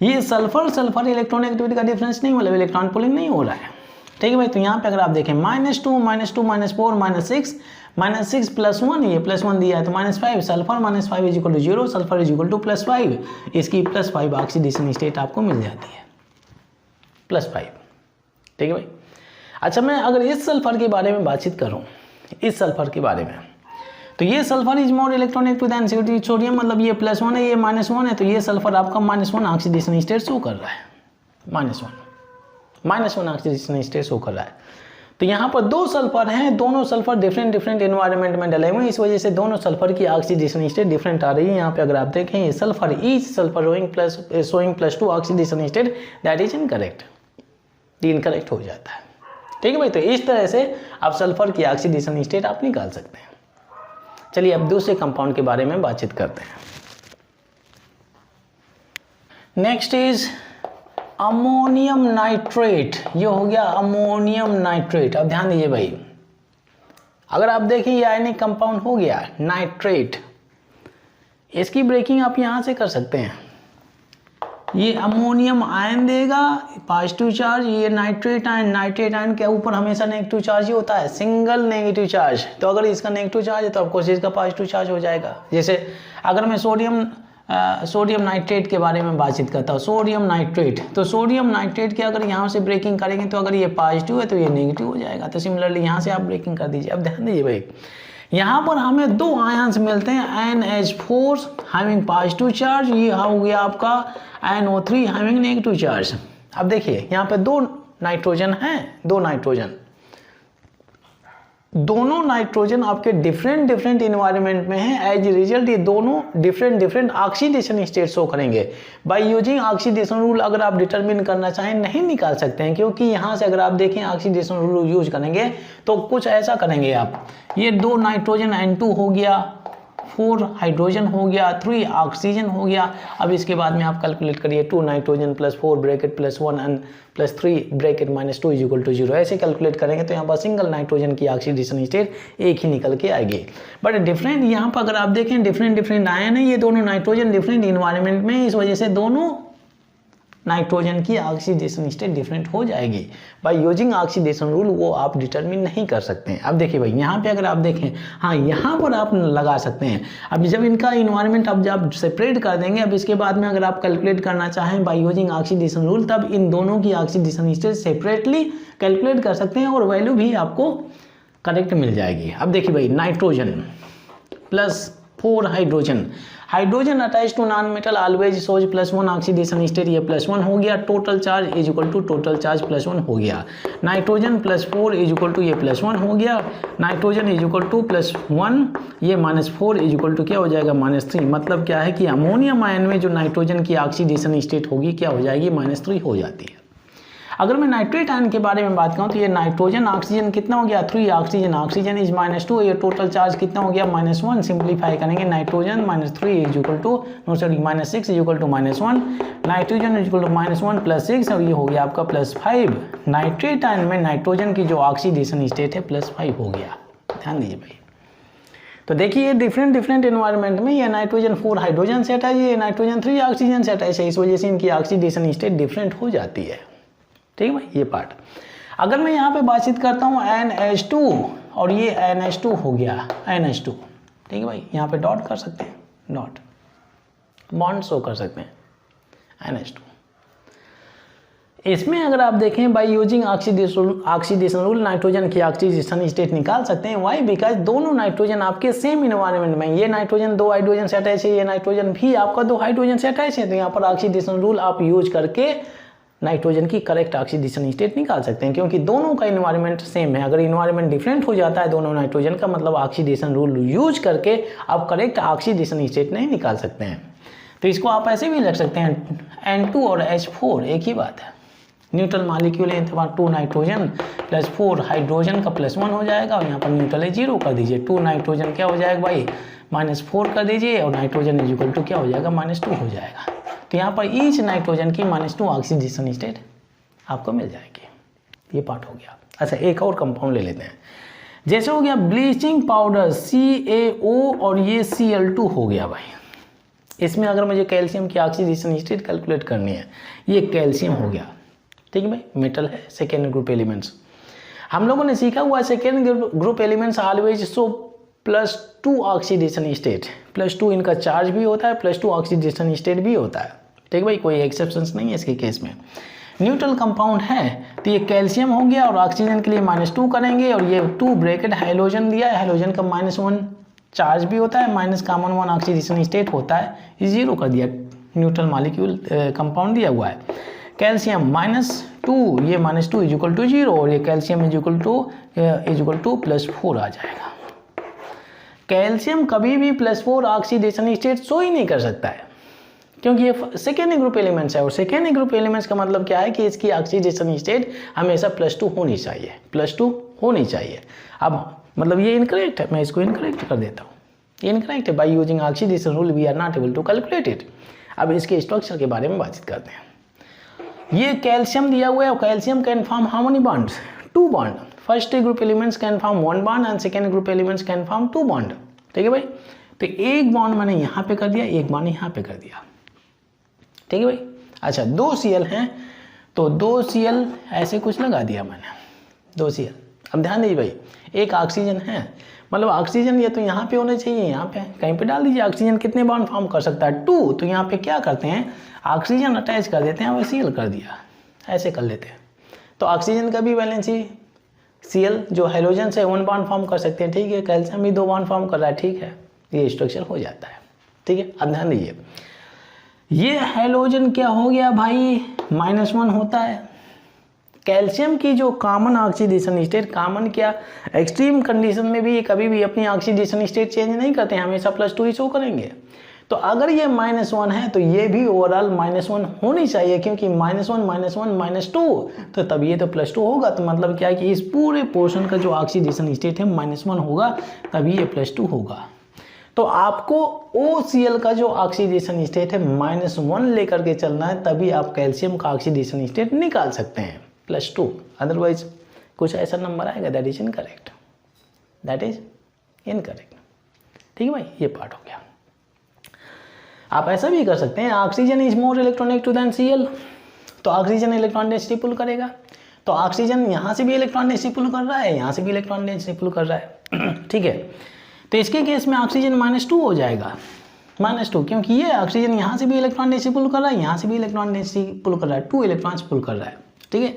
ये सल्फर इलेक्ट्रोनेगेटिविटी का डिफरेंस नहीं, मतलब इलेक्ट्रॉन पुलिंग नहीं हो रहा है। ठीक है भाई, तो यहाँ पे अगर आप देखें -2 -2 -4 -6 +1, ये +1 दिया है तो -5, सल्फर -5 = 0, सल्फर +5, इसकी +5 ऑक्सीडेशन स्टेट आपको मिल जाती है, +5। ठीक है भाई, अच्छा मैं अगर इस सल्फर के बारे में बातचीत करूँ, इस सल्फर के बारे में, तो ये sulphur is more electronegative then sodium, मतलब ये +1 है, ये -1 है, तो ये सल्फर आपका -1 ऑक्सीडेशन स्टेट शो कर रहा है, -1 ऑक्सीडेशन स्टेट शो कर रहा है। तो यहाँ पर 2 सल्फर हैं, दोनों सल्फर डिफरेंट एनवायरनमेंट में डले हुए हैं, इस वजह से दोनों सल्फर की ऑक्सीडेशन स्टेट डिफरेंट आ रही है। यहाँ पे अगर आप देखें ये sulphur each sulphur showing +2 oxidation state, that is incorrect, incorrect हो जाता है। ठीक है भाई, तो इस तरह से आप सल्फर की ऑक्सीडेशन स्टेट आप निकाल सकते हैं। चलिए अब दूसरे कंपाउंड के बारे में बातचीत करते हैं। नेक्स्ट इज अमोनियम नाइट्रेट, ये हो गया अमोनियम नाइट्रेट। अब ध्यान दीजिए भाई, अगर आप देखें ये आयनिक कंपाउंड हो गया नाइट्रेट, इसकी ब्रेकिंग आप यहाँ से कर सकते हैं। ये अमोनियम आयन देगा पॉजिटिव चार्ज, ये नाइट्रेट आयन के ऊपर हमेशा नेगेटिव चार्ज ही होता है, सिंगल नेगेटिव चार्ज। तो अगर इसका नेगेटिव चार्ज है तो ऑफकोर्स इसका पॉजिटिव चार्ज हो जाएगा। जैसे अगर मैं सोडियम सोडियम नाइट्रेट के बारे में बातचीत करता हूँ। सोडियम नाइट्रेट, तो सोडियम नाइट्रेट की अगर यहाँ से ब्रेकिंग करेंगे तो अगर ये पॉजिटिव है तो ये नेगेटिव हो जाएगा। तो सिमिलरली यहाँ से आप ब्रेकिंग कर दीजिए। अब ध्यान दीजिए भाई, यहाँ पर हमें दो आयन्स मिलते हैं, NH4 हैविंग पॉजिटिव चार्ज, ये हो गया आपका NO3 हैविंग नेगेटिव चार्ज। अब देखिए यहाँ पे दो नाइट्रोजन हैं, दो नाइट्रोजन, दोनों नाइट्रोजन आपके डिफरेंट डिफरेंट इन्वायरमेंट में हैं। एज रिजल्ट ये दोनों different different oxidation state show करेंगे। बाय यूजिंग ऑक्सीडेशन रूल अगर आप डिटरमिन करना चाहें नहीं निकाल सकते हैं, क्योंकि यहाँ से अगर आप देखें ऑक्सीडेशन रूल यूज करेंगे तो कुछ ऐसा करेंगे आप, ये दो नाइट्रोजन N2 हो गया, 4 हाइड्रोजन हो गया, 3 ऑक्सीजन हो गया। अब इसके बाद में आप कैलकुलेट करिए 2 nitrogen plus 4 bracket plus 1 and plus 3 bracket minus 2 is equal to 0। ऐसे कैलकुलेट करेंगे तो यहाँ पर सिंगल नाइट्रोजन की ऑक्सीडेशन स्टेट एक ही निकल के आएगी। बट डिफरेंट यहाँ पर अगर आप देखें डिफरेंट डिफरेंट आयन है, ये दोनों नाइट्रोजन डिफरेंट इन्वायरमेंट में, इस वजह से दोनों नाइट्रोजन की ऑक्सीडेशन स्टेट डिफरेंट हो जाएगी। बाय यूजिंग ऑक्सीडेशन रूल वो आप डिटरमिन नहीं कर सकते हैं। अब देखिए भाई यहाँ पे अगर आप देखें, हाँ यहाँ पर आप लगा सकते हैं। अब जब इनका इन्वायरमेंट अब जब सेपरेट कर देंगे, अब इसके बाद में अगर आप कैलकुलेट करना चाहें बाय यूजिंग ऑक्सीडेशन रूल, तब इन दोनों की ऑक्सीडेशन स्टेट सेपरेटली कैलकुलेट कर सकते हैं और वैल्यू भी आपको करेक्ट मिल जाएगी। अब देखिए भाई, nitrogen plus 4 hydrogen, hydrogen attach to non metal always shows +1 oxidation state, ये +1 हो गया। Total charge is equal to total charge +1 हो गया। नाइट्रोजन +4 इज इक्वल टू ये +1 हो गया। नाइट्रोजन इज इक्वल टू +1, ये -4 इज इक्वल टू क्या हो जाएगा -3। मतलब क्या है कि अमोनियम आयन में जो नाइट्रोजन की ऑक्सीडेशन स्टेट होगी क्या हो जाएगी, -3 हो जाती है। अगर मैं नाइट्रेट आयन के बारे में बात करूं तो ये नाइट्रोजन ऑक्सीजन कितना हो गया, 3 ऑक्सीजन, ऑक्सीजन इज -2, ये टोटल चार्ज कितना हो गया -1। सिंप्लीफाई करेंगे, nitrogen -3 is equal to -6 is equal to -1, nitrogen is equal to -1 + 6 और ये हो गया आपका +5। नाइट्रेट आयन में नाइट्रोजन की जो ऑक्सीडेशन स्टेट है +5 हो गया। ध्यान दीजिए भाई, तो देखिए डिफरेंट डिफरेंट एनवायरनमेंट में ये नाइट्रोजन 4 हाइड्रोजन से अटैच है, ये नाइट्रोजन 3 ऑक्सीजन से अटैच है, इस वजह से इनकी ऑक्सीडेशन स्टेट डिफरेंट हो जाती है। ठीक है भाई, ये पार्ट। अगर मैं यहाँ पे बातचीत करता हूँ NH2 और ये NH2 हो गया, NH2, ठीक है भाई, यहाँ पे डॉट कर सकते हैं, डॉट बॉन्ड शो कर सकते हैं NH2। इसमें अगर आप देखें bye using oxidation rule nitrogen की ऑक्सीडेशन स्टेट निकाल सकते हैं। वाई, बिकॉज दोनों नाइट्रोजन आपके सेम इन्वायरमेंट में, ये नाइट्रोजन 2 हाइड्रोजन से अटैच है, ये नाइट्रोजन भी आपका 2 हाइड्रोजन से अटैच है, तो यहाँ पर ऑक्सीडेशन रूल आप यूज करके नाइट्रोजन की करेक्ट ऑक्सीडेशन स्टेट निकाल सकते हैं, क्योंकि दोनों का इन्वायरमेंट सेम है। अगर इन्वायरमेंट डिफरेंट हो जाता है दोनों नाइट्रोजन का, मतलब ऑक्सीडेशन रूल यूज करके आप करेक्ट ऑक्सीडेशन स्टेट नहीं निकाल सकते हैं। तो इसको आप ऐसे भी लिख सकते हैं, N2 और H4 एक ही बात है, न्यूट्रल मॉलिक्यूल है, 2 नाइट्रोजन प्लस 4 हाइड्रोजन का +1 हो जाएगा और यहाँ पर न्यूट्रल है 0 कर दीजिए। 2 नाइट्रोजन क्या हो जाएगा भाई, -4 कर दीजिए और नाइट्रोजन इज इक्वल टू क्या हो जाएगा, -2 हो जाएगा। तो यहाँ पर ईच नाइट्रोजन की -2 ऑक्सीडेशन स्टेट आपको मिल जाएगी। ये पार्ट हो गया। अच्छा, एक और कंपाउंड ले लेते हैं, जैसे हो गया ब्लीचिंग पाउडर CaO और ये Cl2 हो गया भाई। इसमें अगर मुझे कैल्शियम की ऑक्सीडेशन स्टेट कैलकुलेट करनी है, ये कैल्शियम हो गया, ठीक है भाई, मेटल है, सेकेंड ग्रुप एलिमेंट्स। हम लोगों ने सीखा हुआ second group elements always so +2 oxidation state, +2 इनका चार्ज भी होता है, +2 ऑक्सीडेशन स्टेट भी होता है, ठीक भाई, कोई एक्सेप्शंस नहीं है इसके केस में। न्यूट्रल कंपाउंड है तो ये कैल्शियम हो गया और ऑक्सीजन के लिए -2 करेंगे और ये 2 ब्रैकेट हाइड्रोजन दिया है, हाइड्रोजन का -1 चार्ज भी होता है, माइनस कॉमन 1 ऑक्सीडेशन स्टेट होता है, ये 0 कर दिया, न्यूट्रल मॉलिक्यूल कंपाउंड दिया हुआ है। कैल्शियम -2, ये -2 इज इक्वल टू 0 और ये कैल्शियम इज इक्वल टू +4 आ जाएगा। कैल्शियम कभी भी +4 ऑक्सीडेशन स्टेट शो ही नहीं कर सकता है, क्योंकि ये सेकेंड ग्रुप एलिमेंट्स है और सेकेंड ग्रुप एलिमेंट्स का मतलब क्या है कि इसकी ऑक्सीडेशन स्टेट हमेशा +2 होनी चाहिए, +2 होनी चाहिए। अब मतलब ये इनकरेक्ट है, मैं इसको इनकरेक्ट कर देता हूँ, ये इनकरेक्ट है। By using oxidation rule we are not able to calculate it. अब इसके स्ट्रक्चर के बारे में बातचीत करते हैं। ये कैल्शियम दिया हुआ है और calcium can form how many bonds, 2 bond. First group elements can form 1 bond and second group elements can form 2 bond, ठीक है भाई। तो एक बॉन्ड मैंने यहाँ पे कर दिया, एक बॉन्ड यहाँ पे कर दिया, ठीक है भाई। अच्छा, 2 Cl हैं तो 2 Cl ऐसे कुछ लगा दिया मैंने, 2 Cl। अब ध्यान दीजिए भाई, एक ऑक्सीजन है, मतलब ऑक्सीजन ये तो यहाँ पे होना चाहिए, यहाँ पे कहीं पे डाल दीजिए। ऑक्सीजन कितने बॉन्ड फॉर्म कर सकता है? 2। तो यहाँ पे क्या करते हैं, ऑक्सीजन अटैच कर देते हैं और Cl कर दिया, ऐसे कर लेते हैं। तो ऑक्सीजन का भी वैलेंसी Cl जो हाइड्रोजन से 1 बॉन्ड फॉर्म कर सकते हैं, ठीक है। कैल्शियम भी 2 बॉन्ड फॉर्म कर रहा है, ठीक है। ये स्ट्रक्चर हो जाता है, ठीक है। अब ध्यान दीजिए, ये हाइड्रोजन क्या हो गया भाई, -1 होता है। कैल्शियम की जो कॉमन ऑक्सीडेशन स्टेट, कॉमन क्या, एक्सट्रीम कंडीशन में भी कभी भी अपनी ऑक्सीडेशन स्टेट चेंज नहीं करते हैं, हमेशा +2 ही शो करेंगे। तो अगर ये -1 है तो ये भी ओवरऑल -1 होनी चाहिए, क्योंकि -1 -2 तो तब ये तो +2 होगा। तो मतलब क्या है कि इस पूरे पोर्शन का जो ऑक्सीडेशन स्टेट है -1 होगा, तभी ये +2 होगा। तो आपको OCl का जो ऑक्सीडेशन स्टेट है -1 लेकर के चलना है, तभी आप कैल्शियम का ऑक्सीडेशन स्टेट निकाल सकते हैं +2। अदरवाइज कुछ ऐसा नंबर आएगा that is incorrect, that is incorrect, ठीक है भाई। ये पार्ट हो गया। आप ऐसा भी कर सकते हैं, oxygen is more electronegative then Cl, तो ऑक्सीजन इलेक्ट्रॉन डेंसिटी पुल करेगा। तो ऑक्सीजन यहाँ से भी इलेक्ट्रॉन डेंसिटी पुल कर रहा है, यहाँ से भी इलेक्ट्रॉन डेंसिटी पुल कर रहा है, ठीक है। तो इसके केस में ऑक्सीजन -2 हो जाएगा, -2, क्योंकि ये ऑक्सीजन यहाँ से भी इलेक्ट्रॉन डेंसिटी पुल कर रहा है, यहाँ से भी इलेक्ट्रॉन डेंसिटी पुल कर रहा है, 2 इलेक्ट्रॉन्स पुल कर रहा है, ठीक है।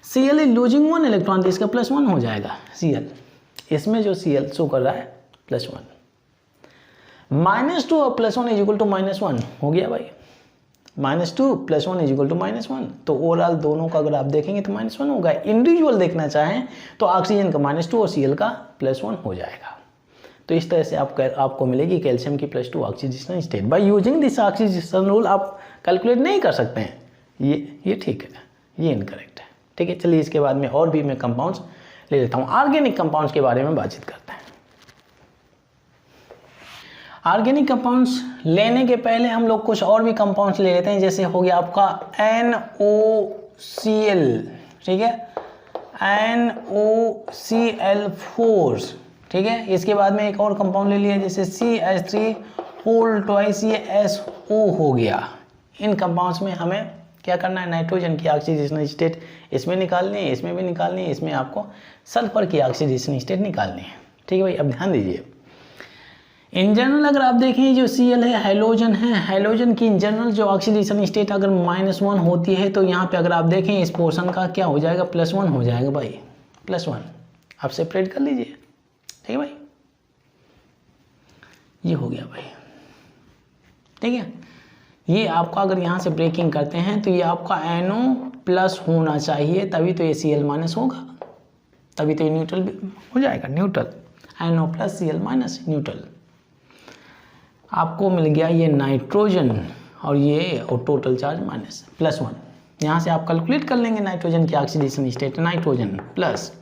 Cl इज लूजिंग 1 इलेक्ट्रॉन, तो इसका +1 हो जाएगा Cl, इसमें जो Cl शो कर रहा है +1। -2 और +1 इज इक्वल टू -1 हो गया भाई, -2 + 1 इज इक्वल टू -1। तो ओवरऑल दोनों का अगर आप देखेंगे तो -1 होगा। इंडिविजुअल देखना चाहें तो ऑक्सीजन का -2 और Cl का +1 हो जाएगा। तो इस तरह से आपको मिलेगी कैल्शियम की +2 oxidation state. By using this oxidation rule आप कैलकुलेट नहीं कर सकते हैं, ये ठीक है, ये इनकरेक्ट है, ठीक है। चलिए इसके बाद में और भी मैं कंपाउंड्स ले लेता हूँ। ऑर्गेनिक कंपाउंड्स के बारे में बातचीत करते हैं। ऑर्गेनिक कंपाउंड्स लेने के पहले हम लोग कुछ और भी कंपाउंड्स ले लेते हैं, जैसे हो गया आपका NOCl, ठीक है, NOCl4, ठीक है। इसके बाद में एक और कंपाउंड ले लिया जैसे CH3 ये SO हो गया। इन कंपाउंड्स में हमें क्या करना है, नाइट्रोजन की ऑक्सीडेशन स्टेट इसमें निकालनी है, इसमें भी निकालनी है, इसमें आपको सल्फर की ऑक्सीडेशन स्टेट निकालनी है, ठीक है भाई। अब ध्यान दीजिए, इन जनरल अगर आप देखें जो Cl है हाइड्रोजन है, हाइड्रोजन की इन जनरल जो ऑक्सीडेशन स्टेट अगर -1 होती है तो यहाँ पे अगर आप देखें इस पोर्शन का क्या हो जाएगा, +1 हो जाएगा भाई, +1। आप सेपरेट कर लीजिए, ठीक है भाई। ये हो गया भाई, ठीक है। ये आपका अगर यहाँ से ब्रेकिंग करते हैं तो ये आपका NO+ होना चाहिए, तभी तो ये Cl- होगा, तभी तो ये न्यूट्रल हो जाएगा, न्यूट्रल NO+ Cl- न्यूट्रल। आपको मिल गया ये नाइट्रोजन और ये और टोटल चार्ज -+1। यहाँ से आप कैलकुलेट कर लेंगे नाइट्रोजन की oxidation state, nitrogen plus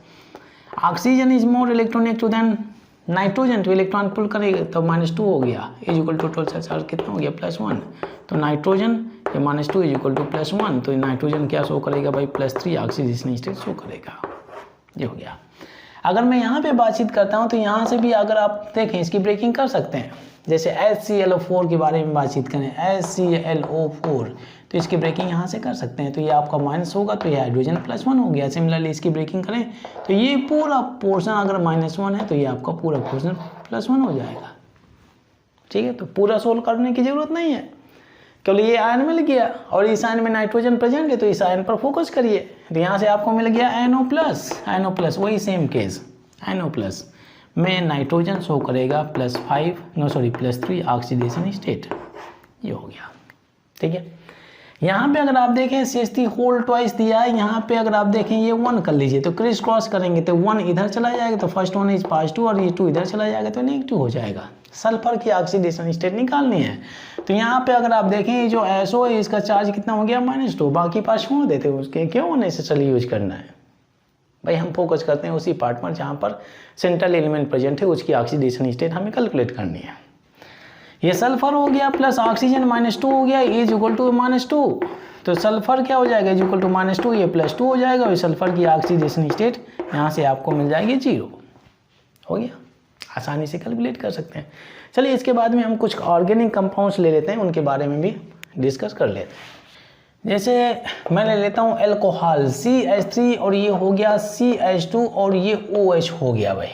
oxygen is more electronegative than nitrogen, तो इलेक्ट्रॉन पुल करेगा तो -2 हो गया, is equal to total charge कितना हो गया, +1। तो नाइट्रोजन ये -2 इज इक्वल टू +1, तो नाइट्रोजन क्या शो करेगा भाई, +3 ऑक्सीडेशन स्टेट शो करेगा। ये हो गया। अगर मैं यहाँ पे बातचीत करता हूँ तो यहाँ से भी अगर आप देखें इसकी ब्रेकिंग कर सकते हैं, जैसे HClO4 के बारे में बातचीत करें, HClO4 तो इसकी ब्रेकिंग यहाँ से कर सकते हैं, तो ये आपका माइनस होगा तो ये हाइड्रोजन +1 हो गया। सिमिलरली इसकी ब्रेकिंग करें तो ये पूरा पोर्शन अगर -1 है तो ये आपका पूरा पोर्शन +1 हो जाएगा, ठीक है। तो पूरा सोल्व करने की जरूरत नहीं है, केवल ये आयन मिल गया और इस आयन में नाइट्रोजन प्रेजेंट है तो इस आयन पर फोकस करिए। तो यहाँ से आपको मिल गया NO+, वही सेम केस NO+ में नाइट्रोजन शो करेगा +3 ऑक्सीडेशन स्टेट। ये हो गया, ठीक है। यहाँ पे अगर आप देखें CH3 दिया है, यहाँ पे अगर आप देखें ये 1 कर लीजिए तो क्रिस क्रॉस करेंगे तो 1 इधर चला जाएगा तो फर्स्ट 1 इज +2 और ये 2 इधर चला जाएगा तो नेगेटिव हो जाएगा। सल्फर की ऑक्सीडेशन स्टेट निकालनी है तो यहाँ पे अगर आप देखें ये जो SO है इसका चार्ज कितना हो गया, -2। बाकी पास छोड़ देते हैं, उसके क्यों नेसेसरी यूज करना है भाई। हम फोकस करते हैं उसी पार्ट पर जहाँ पर सेंट्रल एलिमेंट प्रेजेंट है, उसकी ऑक्सीडेशन स्टेट हमें कैलकुलेट करनी है। ये सल्फर हो गया प्लस ऑक्सीजन -2 हो गया, इज इक्वल टू -2, तो सल्फर क्या हो जाएगा, इज इक्वल टू -2, ये +2 हो जाएगा और सल्फर की ऑक्सीडेशन स्टेट यहाँ से आपको मिल जाएगी 0। हो गया, आसानी से कैलकुलेट कर सकते हैं। चलिए इसके बाद में हम कुछ ऑर्गेनिक कंपाउंड्स ले लेते हैं, उनके बारे में भी डिस्कस कर लेते हैं। जैसे मैं ले लेता हूँ एल्कोहल CH3 और ये हो गया CH2 और ये OH हो गया भाई,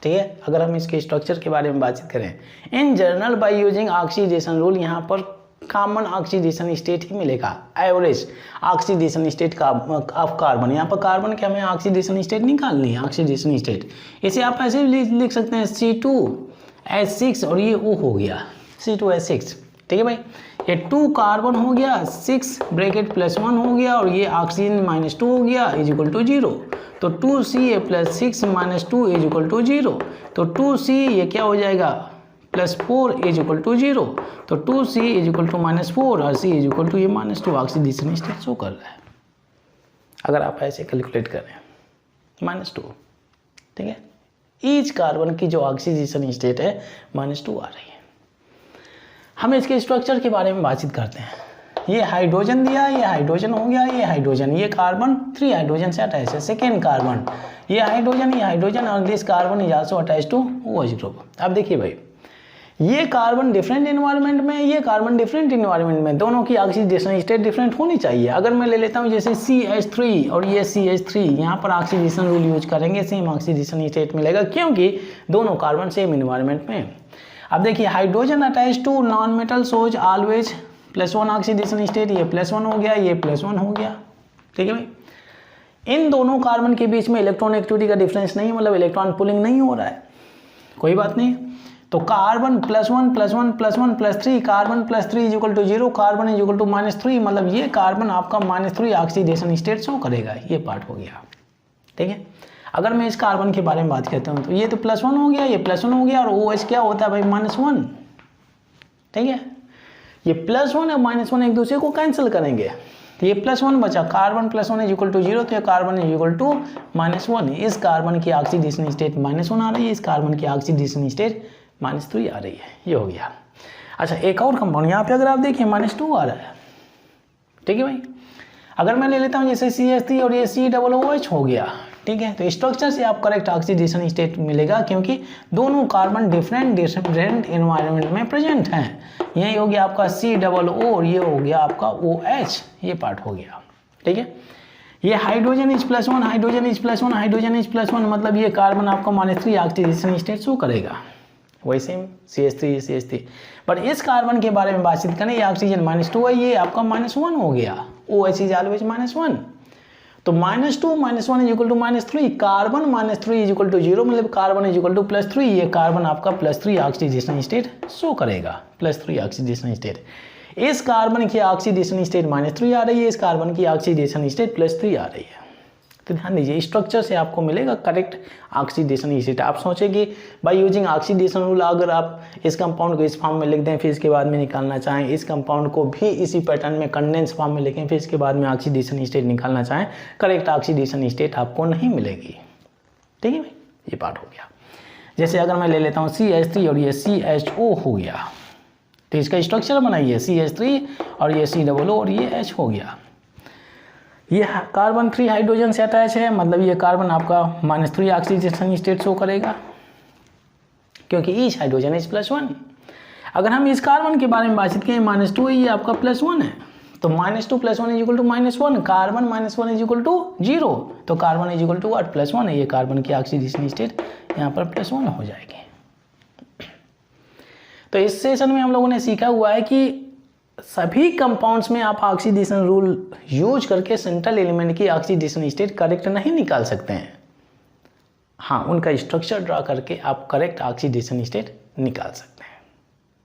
ठीक है। अगर हम इसके स्ट्रक्चर के बारे में बातचीत करें, in general bye using oxidation rule, यहाँ पर कॉमन ऑक्सीडेशन स्टेट ही मिलेगा, एवरेज ऑक्सीडेशन स्टेट का ऑफ कार्बन। यहाँ पर कार्बन के हमें ऑक्सीडेशन स्टेट निकालनी है, ऑक्सीडेशन स्टेट। इसे आप ऐसे भी लिख सकते हैं C2H6 और ये O हो गया C2H6, ठीक है भाई। ये 2 कार्बन हो गया, 6 ब्रैकेट +1 हो गया और ये ऑक्सीजन -2 हो गया इज इक्वल टू 0। तो 2Ca + 6 - 2 इज इक्वल टू 0। तो 2C ये क्या हो जाएगा +4 इज इक्वल टू 0। तो 2C इज इक्वल टू -4 और C इज इक्वल टू ये -2 ऑक्सीडेशन स्टेट शो कर रहा है। अगर आप ऐसे कैलकुलेट करें -2, ठीक है। ईच कार्बन की जो ऑक्सीडेशन स्टेट है -2 आ रही है। हम इसके स्ट्रक्चर के बारे में बातचीत करते हैं। ये हाइड्रोजन दिया, ये हाइड्रोजन हो गया, ये हाइड्रोजन, ये कार्बन 3 हाइड्रोजन से अटैच है, सेकेंड कार्बन, ये हाइड्रोजन और this carbon is also attach to OH group. अब देखिए भाई, ये कार्बन डिफरेंट एनवायरनमेंट में, ये कार्बन डिफरेंट एनवायरनमेंट में, दोनों की ऑक्सीडेशन स्टेट डिफरेंट होनी चाहिए। अगर मैं ले लेता हूँ जैसे CH3 और ये CH3, यहाँ पर ऑक्सीडेशन रूल यूज करेंगे, सेम ऑक्सीडेशन स्टेट मिलेगा क्योंकि दोनों कार्बन सेम एनवायरनमेंट में। अब देखिए hydrogen attach to non metal shows always +1 oxidation state, ये +1 हो गया, ये +1 हो गया, ठीक है भाई। इन दोनों कार्बन के बीच में इलेक्ट्रॉन एक्टिविटी का डिफरेंस नहीं, मतलब इलेक्ट्रॉन पुलिंग नहीं हो रहा है, कोई बात नहीं। तो carbon +1 +1 +1 +3, carbon +3 is equal to 0, carbon is equal to -3, मतलब ये कार्बन आपका -3 ऑक्सीडेशन स्टेट शो करेगा, ये पार्ट हो गया, ठीक है। अगर मैं इस कार्बन के बारे में बात करता हूँ तो ये तो +1 हो गया, ये +1 हो गया और OH क्या होता है भाई -1, ठीक है। ये +1 और -1 एक दूसरे को कैंसिल करेंगे, तो ये +1 बचा, कार्बन +1 इज इक्वल टू 0, तो ये कार्बन इज इक्वल टू -1। इस कार्बन की ऑक्सीडेशन स्टेट -1 आ रही है, इस कार्बन की ऑक्सीडेशन स्टेट -3 आ रही है, ये हो गया। अच्छा, एक और कंपाउंड यहाँ पे अगर आप देखिए -2 आ रहा है, ठीक है भाई। अगर मैं ले लेता हूँ जैसे CH3 और ये COOH हो गया, ठीक है। तो स्ट्रक्चर से आप करेक्ट ऑक्सीडेशन स्टेट मिलेगा क्योंकि दोनों कार्बन डिफरेंट एनवायरनमेंट में प्रेजेंट हैं। यही हो गया आपका COO और ये हो गया आपका OH, ये पार्ट हो गया, ठीक है। ये hydrogen is +1, hydrogen is +1, hydrogen is +1, मतलब ये कार्बन आपका -3 ऑक्सीडेशन स्टेट शो करेगा, वही सेम CH3 बट इस कार्बन के बारे में बातचीत करें, ये ऑक्सीजन -2 है, ये आपका -1 हो गया, OH इज ऑलवेज -1। तो -2 -1 is equal to -3, carbon -3 is equal to 0, मतलब कार्बन इज इक्वल टू +3, ये कार्बन आपका +3 ऑक्सीडेशन स्टेट शो करेगा, +3 ऑक्सीडेशन स्टेट। इस कार्बन की ऑक्सीडेशन स्टेट -3 आ रही है, इस कार्बन की ऑक्सीडेशन स्टेट +3 आ रही है। तो ध्यान दीजिए, स्ट्रक्चर से आपको मिलेगा करेक्ट ऑक्सीडेशन स्टेट। आप सोचेंगे बाय यूजिंग ऑक्सीडेशन रूल, अगर आप इस कंपाउंड को इस फॉर्म में लिख दें फिर इसके बाद में निकालना चाहें, इस कंपाउंड को भी इसी पैटर्न में कंडेंस फॉर्म में लिखें फिर इसके बाद में ऑक्सीडेशन स्टेट निकालना चाहें, करेक्ट ऑक्सीडेशन स्टेट आपको नहीं मिलेगी, ठीक है भाई। ये पार्ट हो गया। जैसे अगर मैं ले लेता हूँ CH3 और ये CHO हो गया, तो इसका स्ट्रक्चर बनाइए CH3 और ये COO और ये H हो गया। ये कार्बन 3 हाइड्रोजन से अटैच है, मतलब ये कार्बन आपका -3 ऑक्सीडेशन स्टेट शो करेगा क्योंकि ईच हाइड्रोजन इज +1। अगर हम इस कार्बन के बारे में बातचीत करें, -2 ये आपका +1 है, तो -2 + 1 is equal to -1, carbon -1 is equal to 0, तो carbon is equal to what +1 है, ये कार्बन की ऑक्सीडेशन स्टेट यहाँ पर +1 हो जाएगी। तो इस सेशन में हम लोगों ने सीखा हुआ है कि सभी कंपाउंड्स में आप ऑक्सीडेशन रूल यूज करके सेंट्रल एलिमेंट की ऑक्सीडेशन स्टेट करेक्ट नहीं निकाल सकते हैं। हाँ, उनका स्ट्रक्चर ड्रा करके आप करेक्ट ऑक्सीडेशन स्टेट निकाल सकते हैं।